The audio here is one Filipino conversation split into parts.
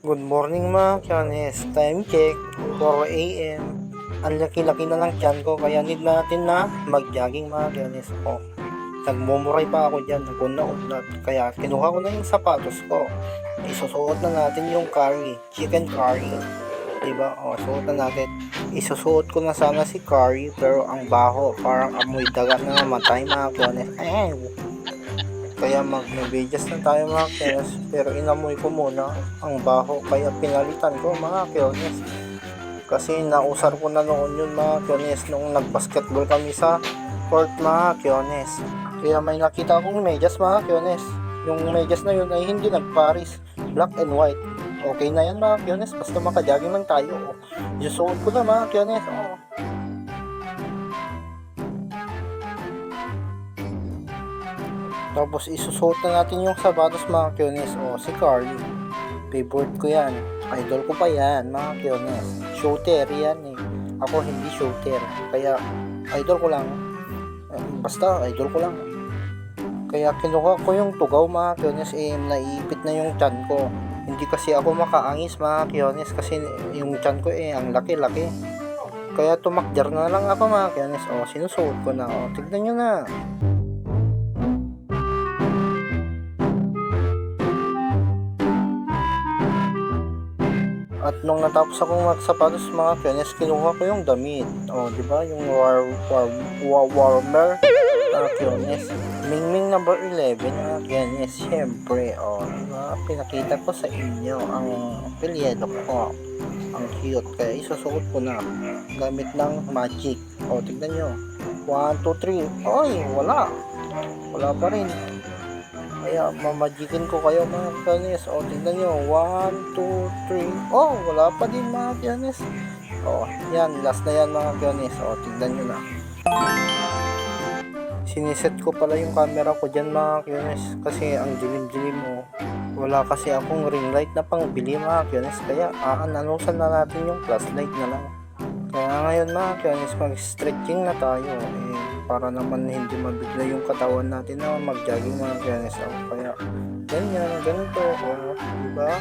Good morning mga Kianes. Time check, 4 a.m. Ang laki-laki na lang tiyan ko kaya need natin na mag-jogging mga Kianes. Nagmumuray pa ako dyan, nag-unat. Kaya kinuha ko na yung sapatos ko. Isusuot na natin yung curry, chicken curry. Diba? Suot na natin. Isusuot ko na sana si curry pero ang baho, parang amoy daga na namatay mga Kianes. Kaya mag-medyas na tayo mga Kianes, pero inamoy ko muna ang baho kaya pinalitan ko mga Kianes. Kasi nausar ko na noon yun mga Kianes nung nag-basketball kami sa court mga Kianes. Kaya may nakita akong medyas mga Kianes. Yung medyas na yun ay hindi nagparis, black and white. Okay na yan mga Kianes, basta makajogging lang tayo. Isusuot ko na mga Kianes. Tapos isusuot na natin yung sapatos mga Kianes. Si Carly, favorite ko yan, idol ko pa yan mga Kianes. Shooter yan eh, ako hindi shooter, kaya idol ko lang. Basta idol ko lang. Kaya kinuha ko yung tugaw mga Kianes, naiipit na yung tiyan ko. Hindi kasi ako makaangis mga Kianes kasi yung tiyan ko ang laki-laki. Kaya tumakder na lang ako mga Kianes. Sinusuot ko na. Tignan nyo na. At nung natapos akong magsapatos mga Kianes, kinuha ko yung damit. Di ba? Yung warmer mga Kianes. Mingming number 11 mga Kianes. Siyempre, diba? Pinakita ko sa inyo ang pilyedo ko. Ang cute. Kaya isusuot ko na gamit ng magic. Tignan nyo. 1, 2, 3. Wala. Wala pa rin. Kaya mamagikin ko kayo mga Kianes. Tingnan nyo. 1, 2, 3. Wala pa din mga Kianes. Yan. Last na yan mga Kianes. Tingnan nyo na. Siniset ko pala yung camera ko dyan mga Kianes. Kasi ang dilim-dilim wala kasi akong ring light na pangbili mga Kianes. Kaya aananusan na natin yung flashlight na lang. Kaya ngayon mga Kianes, mag-stretching na tayo. Para naman hindi mabigla yung katawan natin na mag-jogging mga Kianes. Kaya ganyan, ganito. Diba?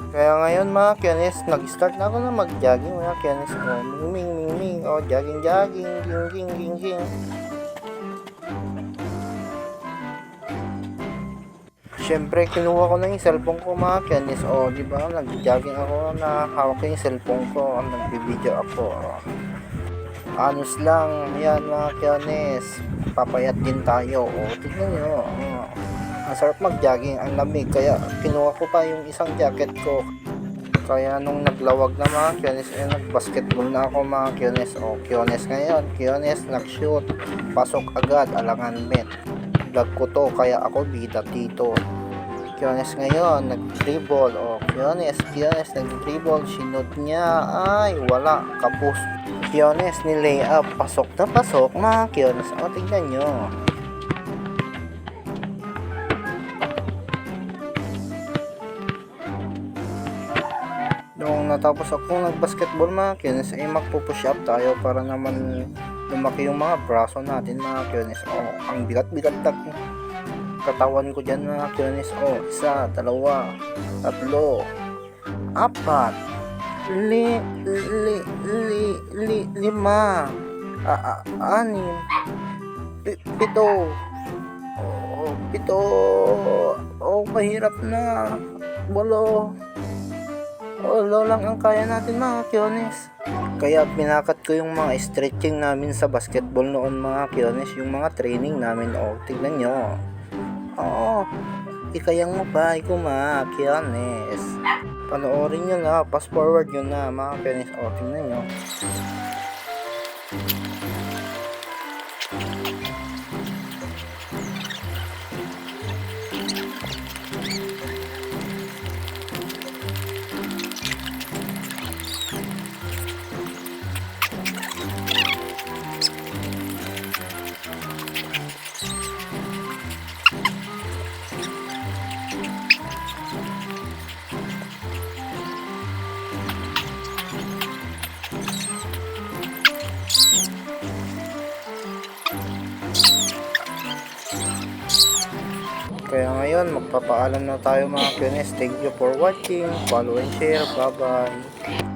Kaya ngayon mga Kianes, nag-start na ako na mag-jogging mga Kianes. Ming. Jogging. Ging. Siyempre, kinuha ko na yung cellphone ko mga Kianes. Diba? Nag-jogging ako na hawak ko yung cellphone ko. Nag-video ako. Anos lang. Yan mga Kianes. Papayat din tayo. Tignan nyo. Ang sarap mag-jogging. Ang lamig. Kaya kinuha ko pa yung isang jacket ko. Kaya nung naglawag na mga Kianes, nag-basketball na ako mga Kianes. Kianes ngayon. Kianes nag-shoot. Pasok agad. Alangan met. Vlog ko to. Kaya ako bida dito. Kianes ngayon, nag-dribble. Kianes nag-dribble. Sinod niya. Wala. Kapos. Kianes ni-lay up. Pasok na pasok mga Kianes. Tignan nyo. Nung natapos akong nag-basketball mga Kianes, magpo-push up tayo para naman lumaki yung mga braso natin mga Kianes. Ang bigat-bigat na katawan ko dyan mga Kianes. 1, 2, 3, 4, 5, 6, 7, 8, 7. Mahirap na. 8. Lang ang kaya natin mga Kianes. Kaya pinakat ko yung mga stretching namin sa basketball noon mga Kianes. Yung mga training namin. Tignan nyo. Ikayang mabay ko mga Kianes. Panoorin nyo na. Fast forward nyo na mga Kianes. Tingnan nyo. Kaya ngayon, magpapaalam na tayo mga Kyones. Thank you for watching. Follow and share. Bye-bye.